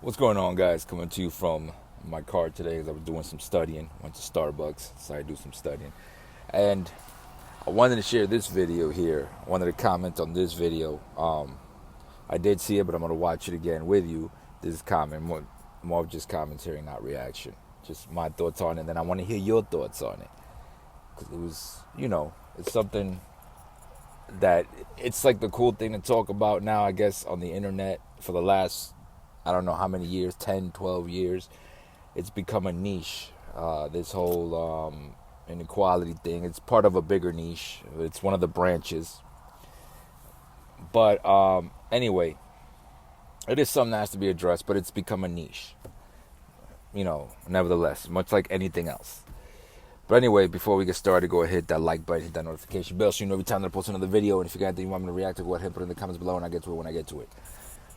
What's going on, guys? Coming to you from my car today as I was doing some studying. Went to Starbucks, decided to do some studying. And I wanted to share this video here. I wanted to comment on this video. I did see it, but I'm going to watch it again with you. This is comment, more of just commentary, not reaction. Just my thoughts on it, and then I want to hear your thoughts on it. Because it was, it's something that it's like the cool thing to talk about now, I guess, on the internet for the last I don't know how many years, 10, 12 years, it's become a niche. This whole inequality thing, it's part of a bigger niche. It's one of the branches. But anyway, it is something that has to be addressed, but it's become a niche. Nevertheless, much like anything else. But anyway, before we get started, go ahead, hit that like button, hit that notification bell so you know every time that I post another video. And if you got anything you want me to react to, go ahead and put it in the comments below and I'll get to it when I get to it.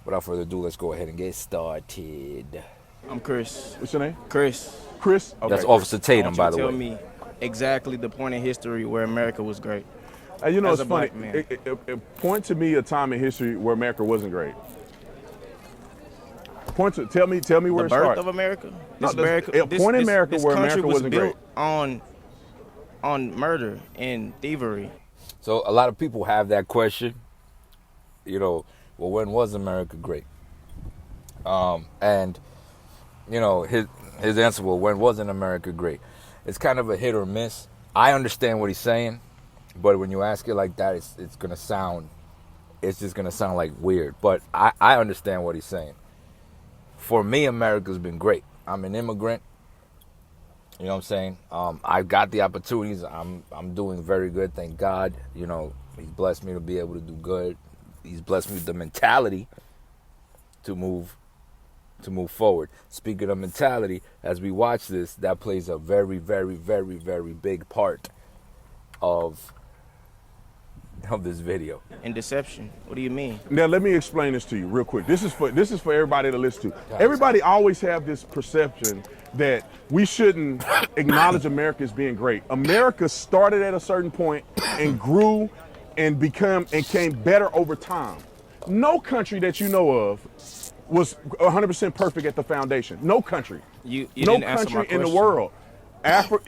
Without further ado, let's go ahead and get started. I'm Chris. What's your name? Chris. Chris? Okay. That's Officer Tatum, by the way. Tell me exactly the point in history where America was great. It's funny. Point to me a time in history where America wasn't great. Tell me where it started. The birth of America? Point in America where America wasn't great. On murder and thievery. So a lot of people have that question. Well, when was America great? And his answer, well, when wasn't America great? It's kind of a hit or miss. I understand what he's saying, but when you ask it like that, it's just gonna sound like weird. But I understand what he's saying. For me, America's been great. I'm an immigrant. You know what I'm saying? I've got the opportunities. I'm doing very good, thank God. He's blessed me to be able to do good. He's blessed me with the mentality to move forward. Speaking of mentality, as we watch this, that plays a very, very, very, very big part of this video. And deception. What do you mean? Now let me explain this to you real quick. This is for everybody to listen to. Everybody always have this perception that we shouldn't acknowledge America as being great. America started at a certain point and grew and came better over time. No country that you know of was 100% perfect at the foundation. No country. You no didn't answer my country in the question. world.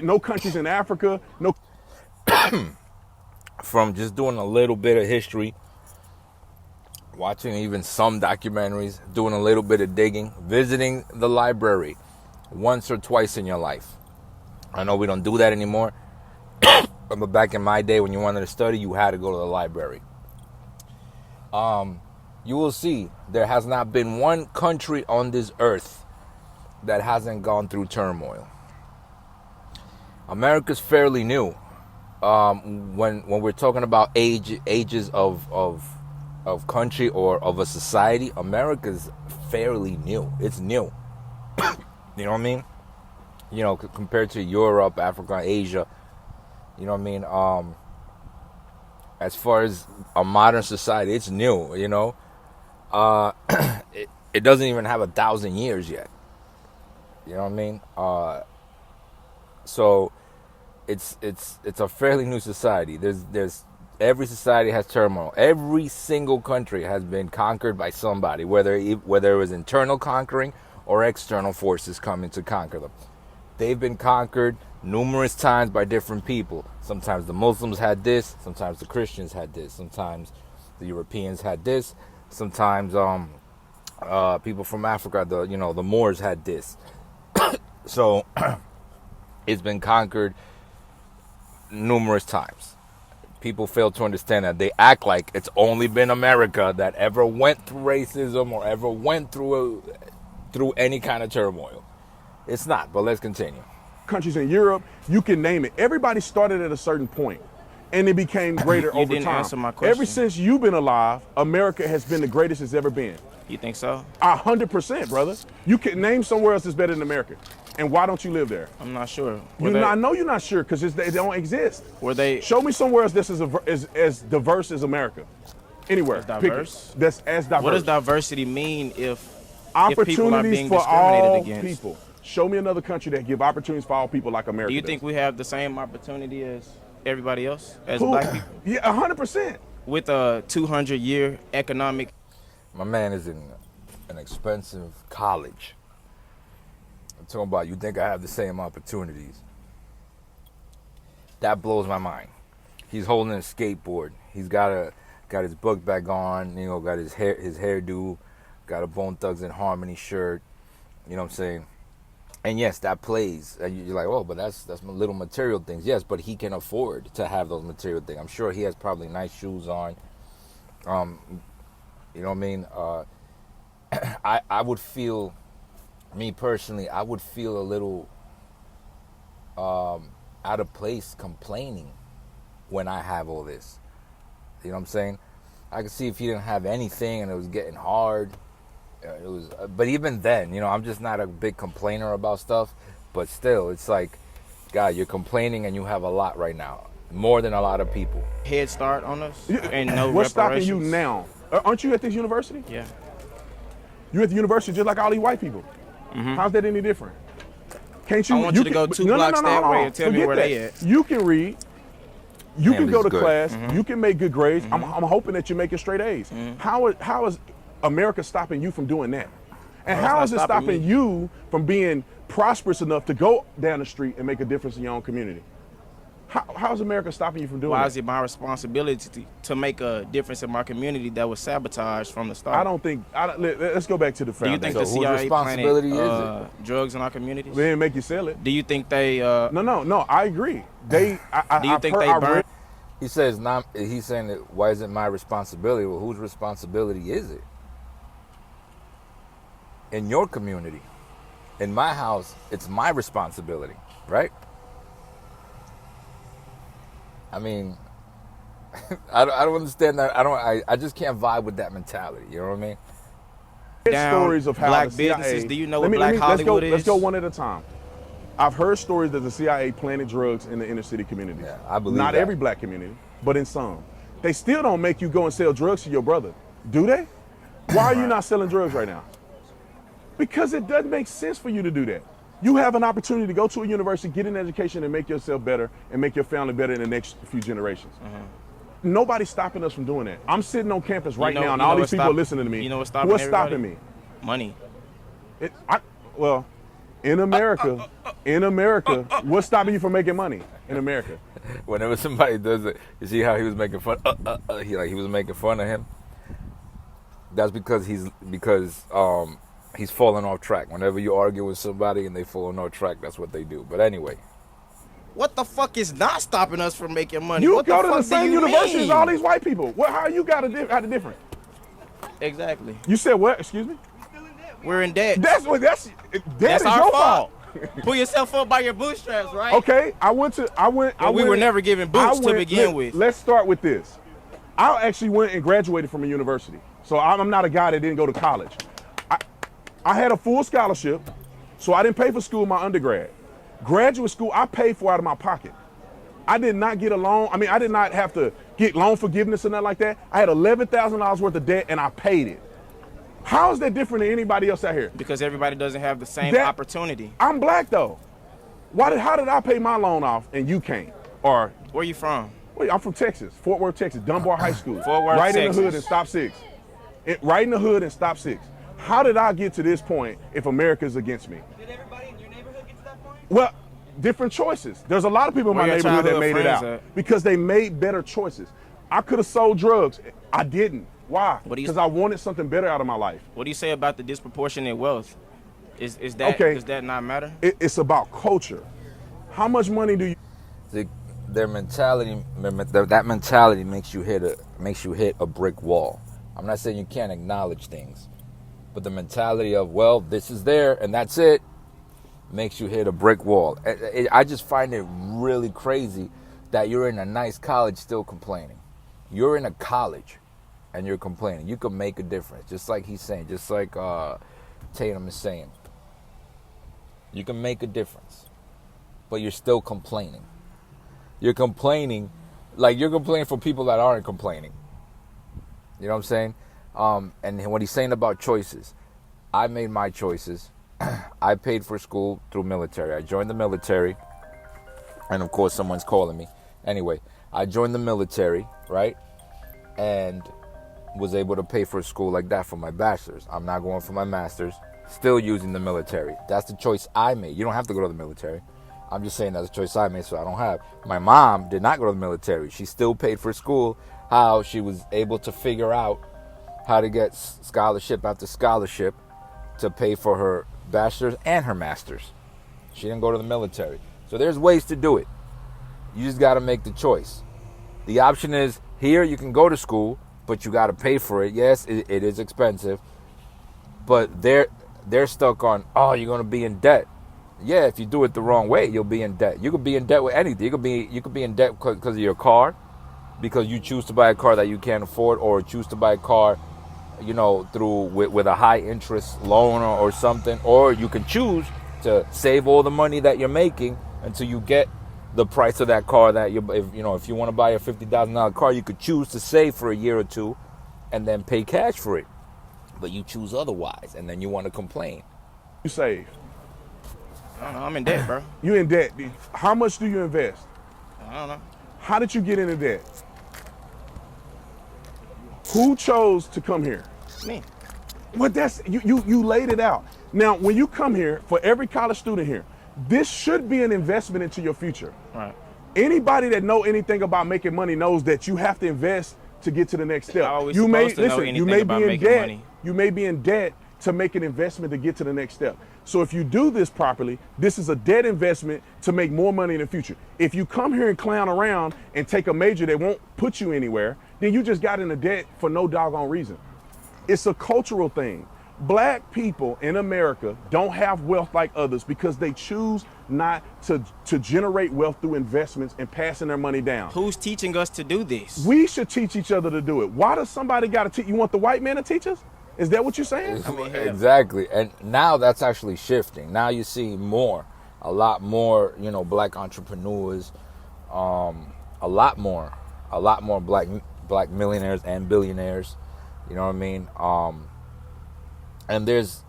No countries in Africa. No. From just doing a little bit of history, watching even some documentaries, doing a little bit of digging, visiting the library once or twice in your life. I know we don't do that anymore. But back in my day, when you wanted to study, you had to go to the library. You will see there has not been one country on this earth that hasn't gone through turmoil. America's fairly new. When we're talking about ages of country or of a society, America's fairly new. It's new. You know what I mean? Compared to Europe, Africa, Asia. You know what I mean? As far as a modern society, it's new, it doesn't even have 1,000 years yet. You know what I mean? So it's a fairly new society. There's every society has turmoil. Every single country has been conquered by somebody, whether it was internal conquering or external forces coming to conquer them. They've been conquered numerous times by different people. Sometimes the Muslims had this, sometimes the Christians had this, sometimes the Europeans had this, sometimes people from Africa, the Moors had this. So it's been conquered numerous times. People fail to understand that. They act like it's only been America that ever went through racism or ever went through any kind of turmoil. It's not, but let's continue. Countries in Europe, you can name it. Everybody started at a certain point, and it became greater over didn't time. Answer my question. Ever since you've been alive, America has been the greatest it's ever been. You think so? 100%, brother. You can name somewhere else that's better than America. And why don't you live there? I'm not sure. I know you're not sure because they don't exist. Show me somewhere else that's as diverse as America. Anywhere. Diverse? That's as diverse. What does diversity mean if opportunities people are being for discriminated all against? people? Show me another country that give opportunities for all people like America. Do you think we have the same opportunity as everybody else, as black people? Yeah, 100%. With a 200-year economic. My man is in an expensive college. I'm talking about you think I have the same opportunities. That blows my mind. He's holding a skateboard. He's got his book bag on, got his hairdo, got a Bone Thugs and Harmony shirt. You know what I'm saying? And yes, that plays. And you're like, oh, but that's little material things. Yes, but he can afford to have those material things. I'm sure he has probably nice shoes on. You know what I mean? I would feel, me personally, I would feel a little out of place complaining when I have all this. You know what I'm saying? I could see if he didn't have anything and it was getting hard. But even then, I'm just not a big complainer about stuff. But still, it's like, God, you're complaining and you have a lot right now, more than a lot of people. Head start on us and no What's stopping reparations. you now? Aren't you at this university? Yeah. You're at the university just like all these white people. How's that any different? Can't you? I want you to go 2 blocks that way and tell me Forget where that. they at. You can read. You can go to good. class. You can make good grades. I'm hoping that you're making straight A's. How is America stopping you from doing that? And how is it stopping you from being prosperous enough to go down the street and make a difference in your own community? How is America stopping you from doing that? Why is it my responsibility to make a difference in my community that was sabotaged from the start? Let's go back to the Do you foundation. think So the whose CIA responsibility planted is drugs in our communities? They didn't make you sell it. Do you think they? No. I agree. Do you think they burned? He says not. He's saying that why is it my responsibility? Well, whose responsibility is it? In your community, in my house, it's my responsibility, right? I mean, I don't understand that. I just can't vibe with that mentality. You know what I mean? Stories of how black the CIA, businesses. Do you know what Black Hollywood is? Let's go one at a time. I've heard stories that the CIA planted drugs in the inner city communities. Yeah, I believe Not that. every black community, but in some. They still don't make you go and sell drugs to your brother, do they? Why are you not selling drugs right now? Because it doesn't make sense for you to do that. You have an opportunity to go to a university, get an education, and make yourself better and make your family better in the next few generations. Nobody's stopping us from doing that. I'm sitting on campus right now, and all these people are listening to me. You know what's stopping What's everybody? stopping me? Money. In America, what's stopping you from making money in America? Whenever somebody does it, you see how he was making fun. He was making fun of him. That's because he's falling off track. Whenever you argue with somebody and they falling off track, that's what they do. But anyway, What the fuck is not stopping us from making money? You what go the to the fuck do same you university as mean? all these white people. How you got a different? Exactly. You said what? Excuse me? We're in debt. That's That's your our fault. Pull yourself up by your bootstraps, right? Okay, We were never given boots to begin with. Let's start with this. I actually went and graduated from a university. So I'm not a guy that didn't go to college. I had a full scholarship, so I didn't pay for school my undergrad. Graduate school, I paid for out of my pocket. I did not get a loan. I mean, I did not have to get loan forgiveness or nothing like that. I had $11,000 worth of debt and I paid it. How is that different than anybody else out here? Because everybody doesn't have the same opportunity. I'm black though. How did I pay my loan off and you can't? Or Where you from? wait, I'm from Texas, Fort Worth, Texas, Dunbar High School. Fort Worth, right in the Texas. hood and stop 6. Right in the hood and stop 6. How did I get to this point if America's against me? Did everybody in your neighborhood get to that point? Well, different choices. There's a lot of people in my Where your neighborhood that childhood made it out friends at? because they made better choices. I could have sold drugs. I didn't. Why? What do you- Because I wanted something better out of my life. What do you say about the disproportionate wealth? Is that Okay. Does that not matter? It's about culture. How much money do you? their mentality, that mentality makes you hit a brick wall. I'm not saying you can't acknowledge things, but the mentality of, well, this is there and that's it, makes you hit a brick wall. I just find it really crazy that you're in a nice college still complaining. You're in a college and you're complaining. You can make a difference, just like he's saying, just like Tatum is saying. You can make a difference, but you're still complaining. You're complaining for people that aren't complaining. You know what I'm saying? And what he's saying about choices, I made my choices. I paid for school through military. I joined the military, and of course someone's calling me. Anyway, I joined the military, right? And was able to pay for a school like that for my bachelor's. I'm not going for my master's, still using the military. That's the choice I made. You don't have to go to the military. I'm just saying that's a choice I made, so I don't have. My mom did not go to the military. She still paid for school. How she was able to figure out how to get scholarship after scholarship to pay for her bachelor's and her master's. She didn't go to the military. So there's ways to do it. You just got to make the choice. The option is here you can go to school, but you got to pay for it. Yes, it is expensive, but they're stuck on, oh, you're going to be in debt. Yeah, if you do it the wrong way, you'll be in debt. You could be in debt with anything. You could be in debt because of your car, because you choose to buy a car that you can't afford, or choose to buy a car, through with a high interest loan or something. Or you can choose to save all the money that you're making until you get the price of that car that if you want to buy a $50,000 car, you could choose to save for a year or two and then pay cash for it. But you choose otherwise, and then you want to complain. You save. I don't know. I'm in debt, bro. You in debt. How much do you invest? I don't know. How did you get into debt? Who chose to come here? Me. Well, that's you laid it out. Now, when you come here, for every college student here, this should be an investment into your future. Right. Anybody that know anything about making money knows that you have to invest to get to the next step. How are we supposed to know anything about making money? You may be in debt to make an investment to get to the next step. So if you do this properly, this is a debt investment to make more money in the future. If you come here and clown around and take a major that won't put you anywhere, then you just got into debt for no doggone reason. It's a cultural thing. Black people in America don't have wealth like others because they choose not to generate wealth through investments and passing their money down. Who's teaching us to do this? We should teach each other to do it. Why does somebody got to teach? You want the white man to teach us? Is that what you're saying? Exactly. And now that's actually shifting. Now you see a lot more, black entrepreneurs, a lot more black millionaires and billionaires. You know what I mean? And there's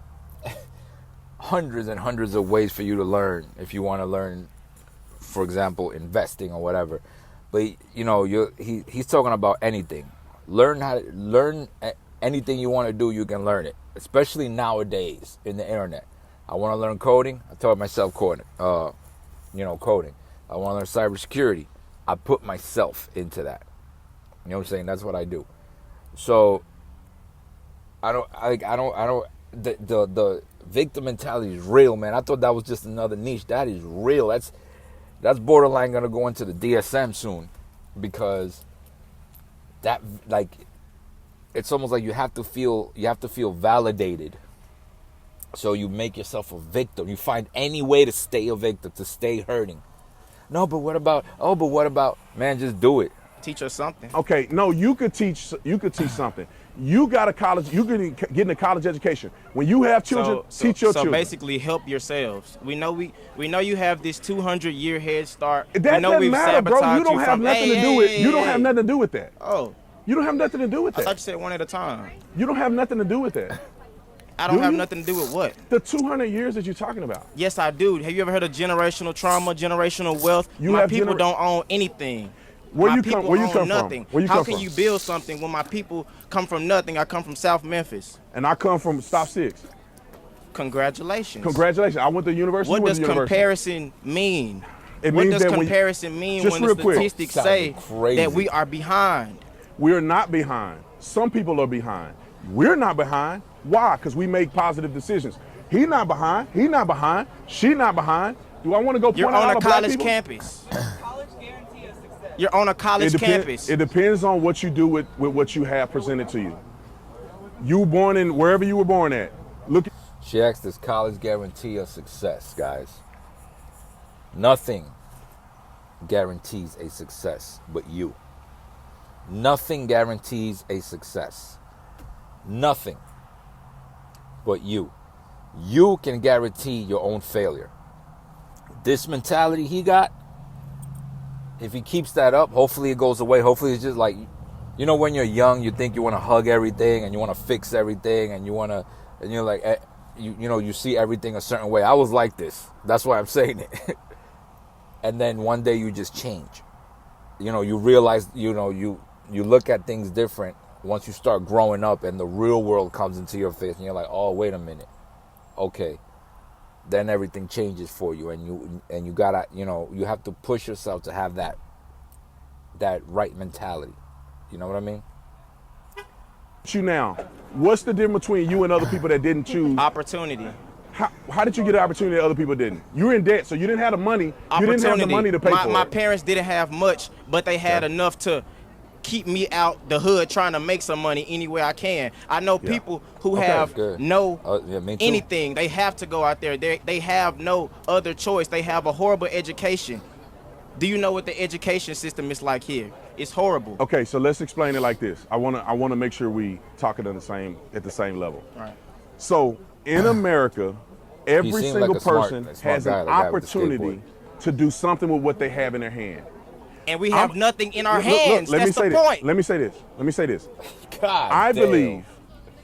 hundreds and hundreds of ways for you to learn if you want to learn, for example, investing or whatever. But he's talking about anything. Learn anything you want to do, you can learn it. Especially nowadays in the internet. I want to learn coding. I taught myself coding. Coding. I want to learn cybersecurity. I put myself into that. You know what I'm saying? That's what I do. So the victim mentality is real, man. I thought that was just another niche. That is real. That's borderline gonna go into the DSM soon, because that, like, it's almost like you have to feel validated. So you make yourself a victim. You find any way to stay a victim, to stay hurting. No, but what about? Man, just do it. Teach us something. Okay, no, you could teach something. You got a college, you can get in a college education. When you have children, teach your children. So basically help yourselves. We know you have this 200-year head start. That doesn't matter, bro. You don't have nothing to do with. You don't have nothing to do with that. Oh. You don't have nothing to do with that. I thought you said one at a time. You don't have nothing to do with that. I don't have nothing to do with what? The 200 years that you're talking about. Yes, I do. Have you ever heard of generational trauma, generational wealth? My people don't own anything. Where you come from? How can you build something when my people come from nothing? I come from South Memphis. And I come from Stop 6. Congratulations. I went to university. What does comparison mean? What does comparison mean when the statistics say that we are behind? We're not behind. Some people are behind. We're not behind. Why? Because we make positive decisions. He's not behind. He's not behind. She's not behind. Do I want to go point out all the black people? You're on a college campus. College guarantee of success. You're on a college campus. It depends on what you do with what you have presented to you. You were born in wherever you were born at. She asked, does college guarantee a success, guys? Nothing guarantees a success but you. Nothing guarantees a success. Nothing but you. You can guarantee your own failure. This mentality he got, if he keeps that up, hopefully it goes away. Hopefully it's just like, when you're young, you think you want to hug everything and you want to fix everything and you're like, you see everything a certain way. I was like this. That's why I'm saying it. And then one day you just change. You realize, you look at things different. once you start growing up and the real world comes into your face and you're like, oh, wait a minute, okay, then everything changes for you, and you gotta, you have to push yourself to have that right mentality. You know what I mean? You now, what's the difference between you and other people that didn't choose? Opportunity. How did you get the opportunity that other people didn't? You were in debt, so you didn't have the money. You didn't have the money to pay for it. My parents didn't have much, but they had enough to keep me out the hood trying to make some money any way I can. I know people who have no anything. They have to go out there. They have no other choice. They have a horrible education. Do you know what the education system is like here? It's horrible. Okay, so let's explain it like this. I wanna make sure we talk it at the same level. Right. So in America, every single person has an opportunity to do something with what they have in their hand. And we have nothing in our hands. That's the point. Let me say this. God I damn. believe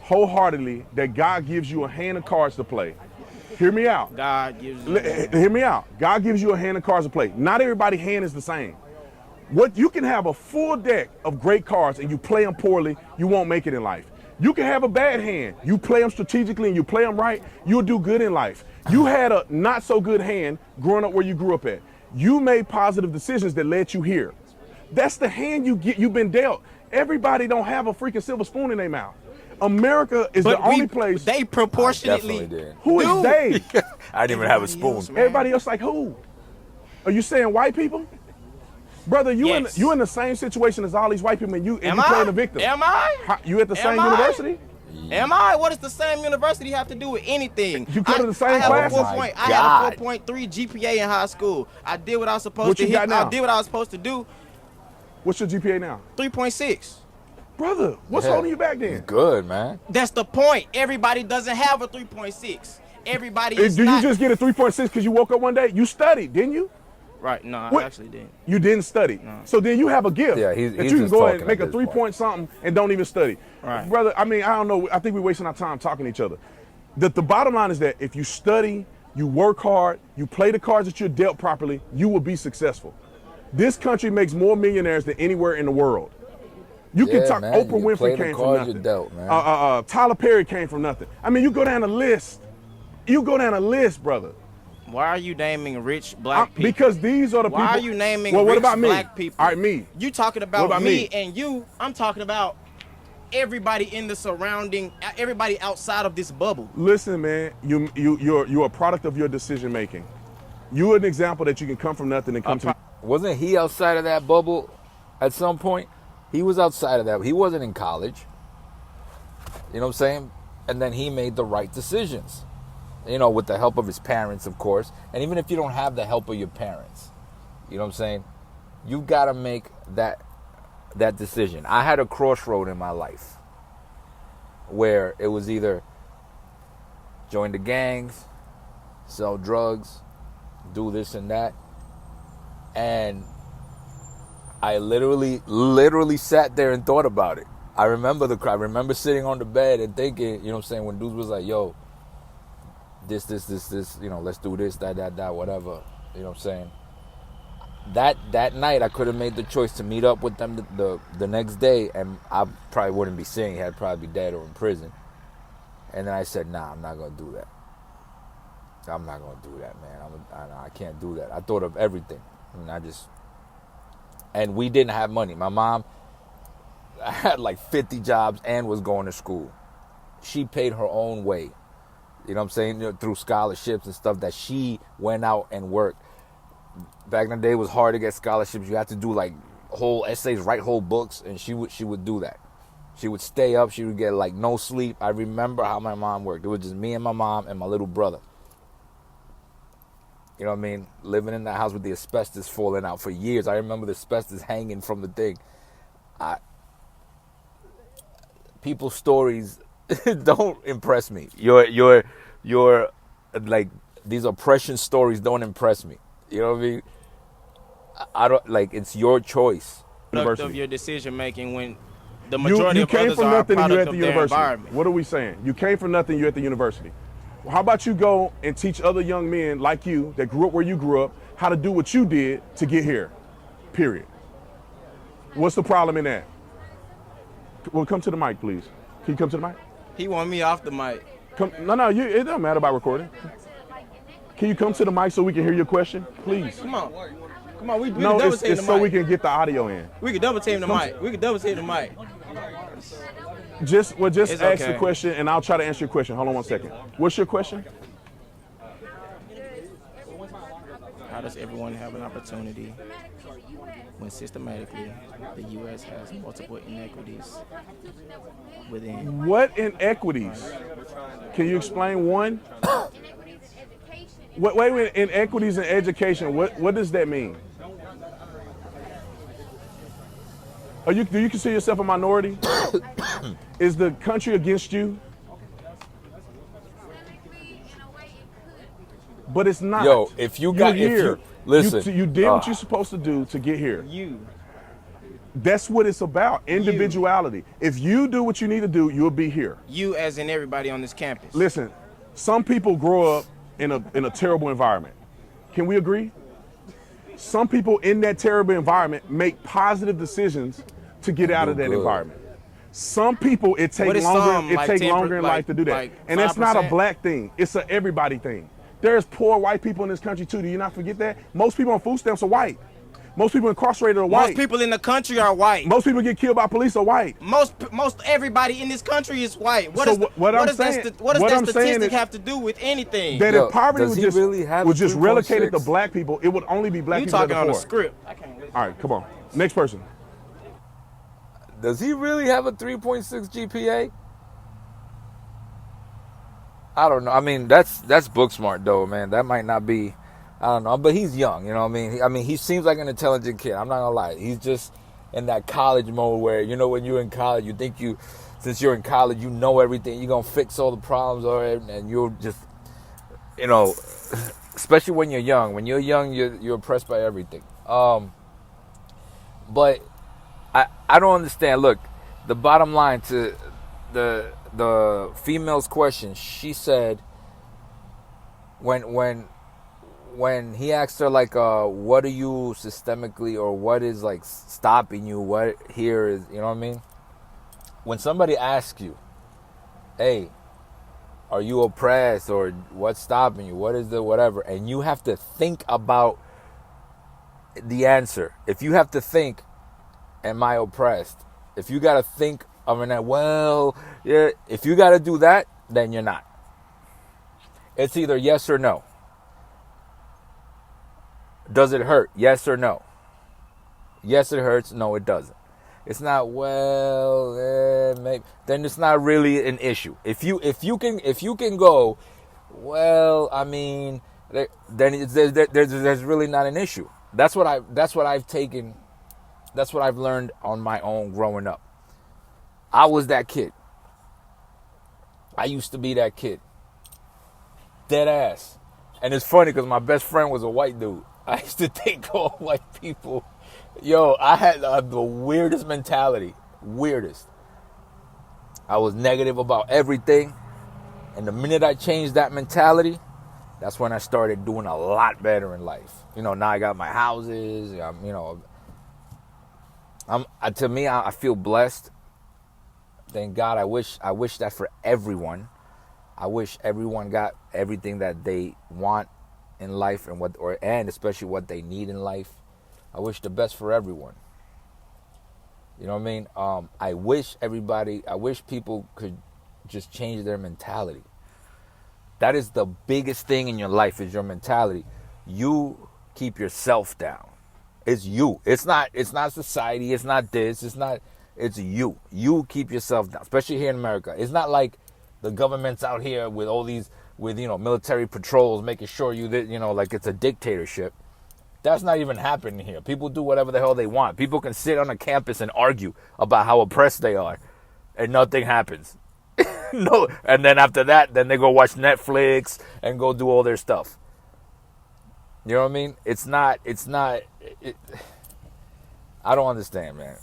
wholeheartedly that God gives you a hand of cards to play. Hear me out. God gives you Hear me out. God gives you a hand of cards to play. Not everybody's hand is the same. What you can have a full deck of great cards and you play them poorly, you won't make it in life. You can have a bad hand. You play them strategically and you play them right, you'll do good in life. You had a not so good hand growing up where you grew up at. You made positive decisions that led you here. That's the hand you've been dealt. Everybody don't have a freaking silver spoon in their mouth. America is the only place. They proportionately. Who is they? I didn't even have a spoon. Everybody else like who? Are you saying white people? Brother, you in the same situation as all these white people, and you playing the victim. Am I? You at the same university? Am I? What does the same university have to do with anything? You go to the same class? I had a 4.3 GPA in high school. I did what I was supposed to hit. I did what I was supposed to do. What's your GPA now? 3.6. Brother, what's holding you back then? Good, man. That's the point. Everybody doesn't have a 3.6. Everybody is you just get a 3.6 because you woke up one day? You studied, didn't you? Right, no, I actually didn't. You didn't study. No. So then you have a gift that you can go ahead and make a 3-point something and don't even study. Right. Brother, I mean, I don't know. I think we're wasting our time talking to each other. The bottom line is that if you study, you work hard, you play the cards that you're dealt properly, you will be successful. This country makes more millionaires than anywhere in the world. You can talk. Man, Oprah Winfrey came from nothing. Dealt, man. Tyler Perry came from nothing. I mean, you go down the list. Brother. Why are you naming rich black people? Because these are the people. Why are you naming what rich about me? black people? All right, me. You talking about me and you. I'm talking about everybody in the surrounding, everybody outside of this bubble. Listen, man, you're a product of your decision making. You're an example that you can come from nothing and come to. Wasn't he outside of that bubble at some point? He was outside of that. He wasn't in college. You know what I'm saying? And then he made the right decisions. With the help of his parents, of course. And even if you don't have the help of your parents, you know what I'm saying? You got to make that decision. I had a crossroad in my life where it was either join the gangs, sell drugs, do this and that. And I literally sat there and thought about it. I remember sitting on the bed and thinking, you know what I'm saying, when dudes was like, yo, this, let's do this, that, whatever, you know what I'm saying? That night I could have made the choice to meet up with them the next day, and I probably wouldn't be sitting here. I'd probably be dead or in prison. And then I said, nah, I'm not going to do that. I'm not going to do that, man. I can't do that. I thought of everything. And we didn't have money. My mom had like 50 jobs and was going to school. She paid her own way. You know what I'm saying? Through scholarships and stuff that she went out and worked. Back in the day, it was hard to get scholarships. You had to do like whole essays, write whole books, and she would do that. She would stay up. She would get like no sleep. I remember how my mom worked. It was just me and my mom and my little brother. You know what I mean? Living in that house with the asbestos falling out for years. I remember the asbestos hanging from the thing. People's stories don't impress me. Your like these oppression stories don't impress me. You know what I mean? I don't like. It's your choice. Product of your decision making when the majority you of came others from are a nothing and product you're at of the their university. environment. What are we saying? You came from nothing. You're at the university. Well, how about you go and teach other young men like you that grew up where you grew up how to do what you did to get here? Period. What's the problem in that? Well, come to the mic, please. Can you come to the mic? He want me off the mic. No, it doesn't matter about recording. Can you come to the mic so we can hear your question, please? Come on, we can no, double team it's the so mic. we can get the audio in. We can double team the mic. Just ask okay. the question, and I'll try to answer your question. Hold on 1 second. What's your question? How does everyone have an opportunity when systematically the U.S. has multiple inequities within? What inequities? Can you explain one? Wait a minute. Inequities in education. What does that mean? Do you consider yourself a minority? Is the country against you? But it's not. Yo, if you got here, listen, you did what you're supposed to do to get here. That's what it's about. Individuality. If you do what you need to do, you'll be here. You, as in everybody on this campus. Listen, some people grow up in a terrible environment. Can we agree? Some people in that terrible environment make positive decisions to get out of that environment. Some people it takes longer in life to do that. And that's not a black thing. It's an everybody thing. There's poor white people in this country too. Do you not forget that? Most people on food stamps are white. Most people incarcerated are white. Most people in the country are white. Most people get killed by police are white. Most everybody in this country is white. What does that statistic have to do with anything? That if poverty was just relegated to black people, it would only be black people. You talking on a script? I can't listen. All right, come on. Next person. Does he really have a 3.6 GPA? I don't know. I mean, that's book smart though, man. That might not be. I don't know, but he's young, you know what I mean? He seems like an intelligent kid. I'm not gonna lie. He's just in that college mode where, you know, when you're in college, you think since you're in college, you know everything. You're gonna fix all the problems, and you'll just, you know, especially when you're young. When you're young, you're impressed by everything. But I don't understand. Look, the bottom line to the female's question, she said when he asked her, like, what are you systemically, or what is, like, stopping you, what here is, you know what I mean? When somebody asks you, hey, are you oppressed, or what's stopping you, what is the whatever, and you have to think about the answer. If you have to think, am I oppressed? If you got to think of an, well, yeah, if you got to do that, then you're not. It's either yes or no. Does it hurt? Yes or no? Yes, it hurts. No, it doesn't. It's not, well, maybe. Then it's not really an issue. If you can go, well, I mean, then there's really not an issue. That's what I've taken. That's what I've learned on my own growing up. I was that kid. I used to be that kid. Dead ass. And it's funny because my best friend was a white dude. I used to think all white people. Yo, I had the weirdest mentality. Weirdest. I was negative about everything. And the minute I changed that mentality, that's when I started doing a lot better in life. You know, now I got my houses. To me, I feel blessed. Thank God. I wish that for everyone. I wish everyone got everything that they want in life, and especially what they need in life. I wish the best for everyone. You know what I mean? I wish people could just change their mentality. That is the biggest thing in your life, is your mentality. You keep yourself down. It's you. It's not society. It's not this. It's you. You keep yourself down, especially here in America. It's not like the government's out here with all these, military patrols making sure like it's a dictatorship. That's not even happening here. People do whatever the hell they want. People can sit on a campus and argue about how oppressed they are, and nothing happens. No, and then after that, then they go watch Netflix and go do all their stuff. You know what I mean? It's not. I don't understand, man.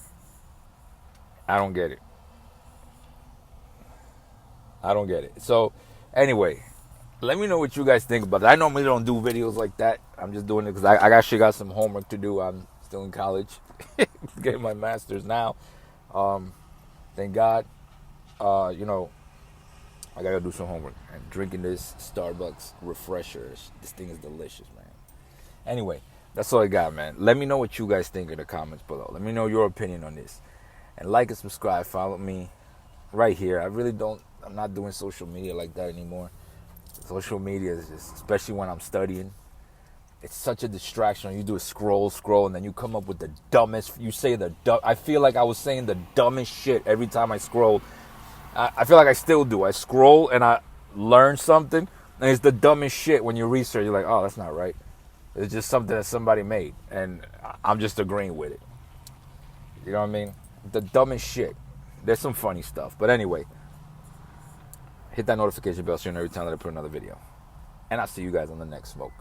I don't get it. So, anyway, let me know what you guys think about it. I normally don't do videos like that. I'm just doing it because I actually got some homework to do. I'm still in college, getting my master's now. thank God, you know, I gotta do some homework. And drinking this Starbucks refresher, this thing is delicious, man. Anyway, that's all I got, man. Let me know what you guys think in the comments below. Let me know your opinion on this. And like and subscribe. Follow me right here. I'm not doing social media like that anymore. Social media is just, especially when I'm studying, it's such a distraction. You do a scroll, and then you come up with the dumbest, I feel like I was saying the dumbest shit every time I scroll. I feel like I still do. I scroll and I learn something, and it's the dumbest shit when you research. You're like, oh, that's not right. It's just something that somebody made, and I'm just agreeing with it. You know what I mean? The dumbest shit. There's some funny stuff. But anyway, hit that notification bell so you know every time that I put another video. And I'll see you guys on the next smoke.